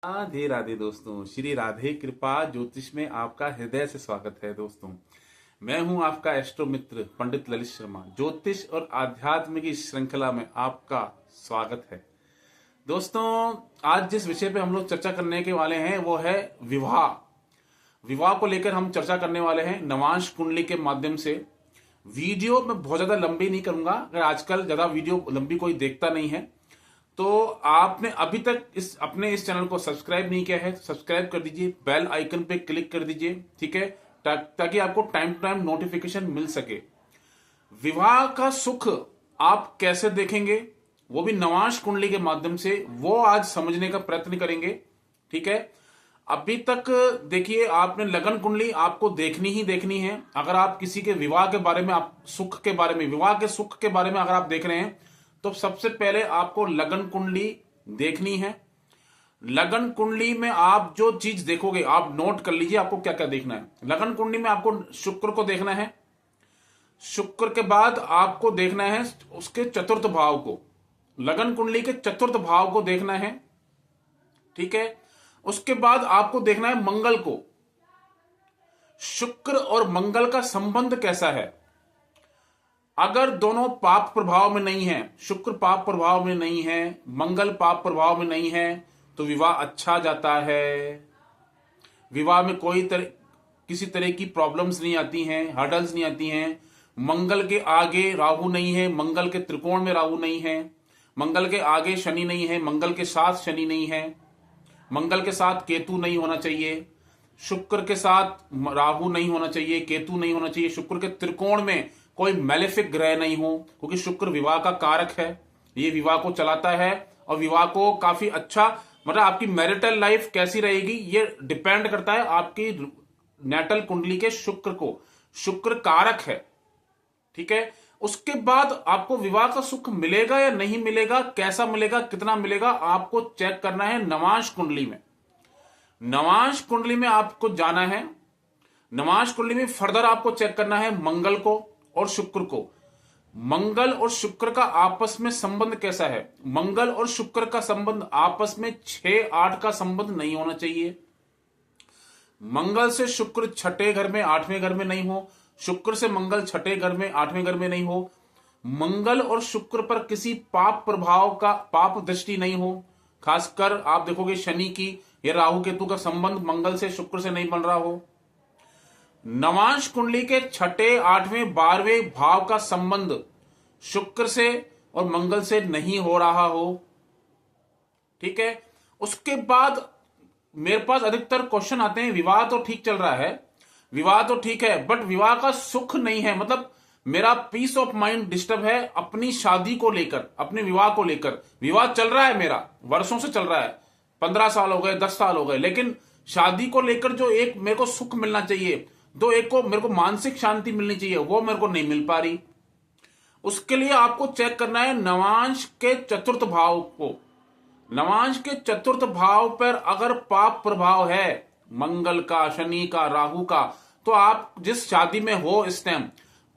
राधे राधे दोस्तों, श्री राधे कृपा ज्योतिष में आपका हृदय से स्वागत है। दोस्तों, मैं हूं आपका एस्ट्रो मित्र पंडित ललित शर्मा। ज्योतिष और आध्यात्म की श्रृंखला में आपका स्वागत है। दोस्तों, आज जिस विषय पे हम लोग चर्चा करने के वाले हैं वो है विवाह। विवाह को लेकर हम चर्चा करने वाले हैं नवांश कुंडली के माध्यम से। वीडियो में बहुत ज्यादा लंबी नहीं करूंगा, अगर आजकल ज्यादा वीडियो लंबी कोई देखता नहीं है तो आपने अभी तक अपने इस चैनल को सब्सक्राइब नहीं किया है तो सब्सक्राइब कर दीजिए, बेल आइकन पे क्लिक कर दीजिए, ठीक है, ताकि आपको टाइम टू टाइम नोटिफिकेशन मिल सके। विवाह का सुख आप कैसे देखेंगे, वो भी नवांश कुंडली के माध्यम से, वो आज समझने का प्रयत्न करेंगे। ठीक है, अभी तक देखिए, आपने लगन कुंडली आपको देखनी ही देखनी है। अगर आप किसी के विवाह के बारे में, आप सुख के बारे में, विवाह के सुख के बारे में अगर आप देख रहे हैं तो सबसे पहले आपको लगन कुंडली देखनी है। लगन कुंडली में आप जो चीज देखोगे, आप नोट कर लीजिए आपको क्या क्या देखना है। लगन कुंडली में आपको शुक्र को देखना है। शुक्र के बाद आपको देखना है उसके चतुर्थ भाव को, लगन कुंडली के चतुर्थ भाव को देखना है। ठीक है, उसके बाद आपको देखना है मंगल को। शुक्र और मंगल का संबंध कैसा है। अगर दोनों पाप प्रभाव में नहीं है, शुक्र पाप प्रभाव में नहीं है, मंगल पाप प्रभाव में नहीं है, तो विवाह अच्छा जाता है। विवाह में किसी तरह की प्रॉब्लम्स नहीं आती हैं, हर्डल्स नहीं आती हैं। मंगल के आगे राहु नहीं है, मंगल के त्रिकोण में राहु नहीं है, मंगल के आगे शनि नहीं है, मंगल के साथ शनि नहीं है, मंगल के साथ केतु नहीं होना चाहिए, शुक्र के साथ राहु नहीं होना चाहिए, केतु नहीं होना चाहिए, शुक्र के त्रिकोण में कोई मैलेफिक ग्रह नहीं हो, क्योंकि शुक्र विवाह का कारक है। ये विवाह को चलाता है और विवाह को काफी अच्छा, मतलब आपकी मैरिटल लाइफ कैसी रहेगी ये डिपेंड करता है आपकी नेटल कुंडली के शुक्र को। शुक्र कारक है। ठीक है, उसके बाद आपको विवाह का सुख मिलेगा या नहीं मिलेगा, कैसा मिलेगा, कितना मिलेगा, आपको चेक करना है नवांश कुंडली में। नवांश कुंडली में आपको जाना है। नवांश कुंडली में फर्दर आपको चेक करना है मंगल को और शुक्र को। मंगल और शुक्र का आपस में संबंध कैसा है। मंगल और शुक्र का संबंध आपस में 6-8 का संबंध नहीं होना चाहिए। मंगल से शुक्र छठे घर में, 8वें घर में नहीं हो, शुक्र से मंगल छठे घर में, 8वें घर में नहीं हो। मंगल और शुक्र पर किसी पाप प्रभाव का, पाप दृष्टि नहीं हो। खासकर आप देखोगे शनि की या राहु केतु का संबंध मंगल से शुक्र से नहीं बन रहा हो। नवांश कुंडली के छठे, 8वें, 12वें भाव का संबंध शुक्र से और मंगल से नहीं हो रहा हो। ठीक है, उसके बाद मेरे पास अधिकतर क्वेश्चन आते हैं, विवाह तो ठीक चल रहा है, विवाह तो ठीक है, बट विवाह का सुख नहीं है, मतलब मेरा पीस ऑफ माइंड डिस्टर्ब है अपनी शादी को लेकर, अपने विवाह को लेकर। विवाह चल रहा है, मेरा वर्षों से चल रहा है, 15 साल हो गए, 10 साल हो गए, लेकिन शादी को लेकर जो एक मेरे को सुख मिलना चाहिए, दो एक को मेरे को मानसिक शांति मिलनी चाहिए, वो मेरे को नहीं मिल पा रही। उसके लिए आपको चेक करना है नवांश के चतुर्थ भाव को। नवांश के चतुर्थ भाव पर अगर पाप प्रभाव है, मंगल का, शनि का, राहु का, तो आप जिस शादी में हो इस टाइम,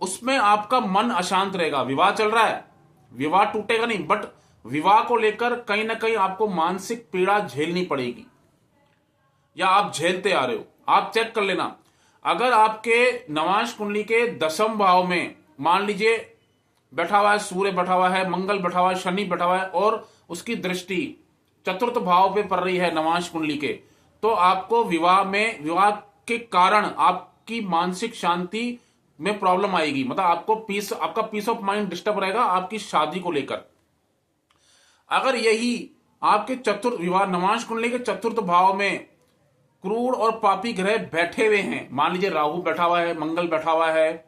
उसमें आपका मन अशांत रहेगा। विवाह चल रहा है, विवाह टूटेगा नहीं, बट विवाह को लेकर कहीं ना कहीं आपको मानसिक पीड़ा झेलनी पड़ेगी, या आप झेलते आ रहे हो। आप चेक कर लेना, अगर आपके नवांश कुंडली के 10वें भाव में मान लीजिए बैठा हुआ है, सूर्य बैठा हुआ है, मंगल बैठा हुआ है, शनि बैठा हुआ है, और उसकी दृष्टि चतुर्थ भाव पे पड़ रही है नवांश कुंडली के, तो आपको विवाह के कारण आपकी मानसिक शांति में प्रॉब्लम आएगी। मतलब आपका पीस ऑफ माइंड डिस्टर्ब रहेगा आपकी शादी को लेकर। अगर यही आपके विवाह नवांश कुंडली के चतुर्थ भाव में क्रूर और पापी ग्रह बैठे हुए हैं, मान लीजिए राहु बैठा हुआ है, मंगल बैठा हुआ है,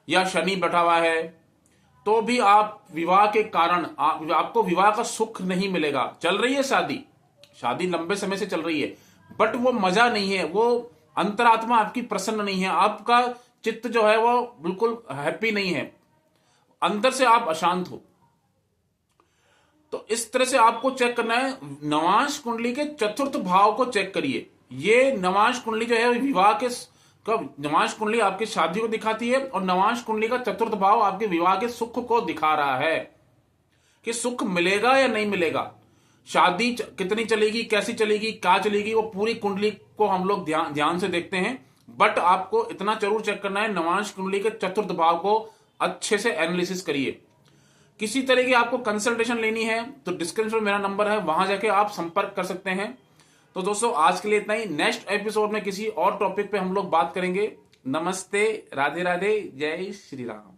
या शनि बैठा हुआ है, तो भी आप विवाह के कारण आपको विवाह का सुख नहीं मिलेगा। चल रही है शादी लंबे समय से चल रही है, बट वो मजा नहीं है, वो अंतरात्मा आपकी प्रसन्न नहीं है, आपका चित्त जो है वो बिल्कुल हैप्पी नहीं है, अंदर से आप अशांत हो। तो इस तरह से आपको चेक करना है, नवांश कुंडली के चतुर्थ भाव को चेक करिए। ये नवांश कुंडली जो है विवाह के, नवांश कुंडली आपकी शादी को दिखाती है, और नवांश कुंडली का चतुर्थ भाव आपके विवाह के सुख को दिखा रहा है कि सुख मिलेगा या नहीं मिलेगा। शादी कितनी चलेगी, कैसी चलेगी, क्या चलेगी, वो पूरी कुंडली को हम लोग ध्यान से देखते हैं। बट आपको इतना जरूर चेक करना है, नवांश कुंडली के चतुर्थ भाव को अच्छे से एनालिसिस करिए। किसी तरह की आपको कंसल्टेशन लेनी है तो डिस्क्रिप्शन में मेरा नंबर है, वहां जाके आप संपर्क कर सकते हैं। तो दोस्तों आज के लिए इतना ही। नेक्स्ट एपिसोड में किसी और टॉपिक पे हम लोग बात करेंगे। नमस्ते, राधे राधे, जय श्री राम।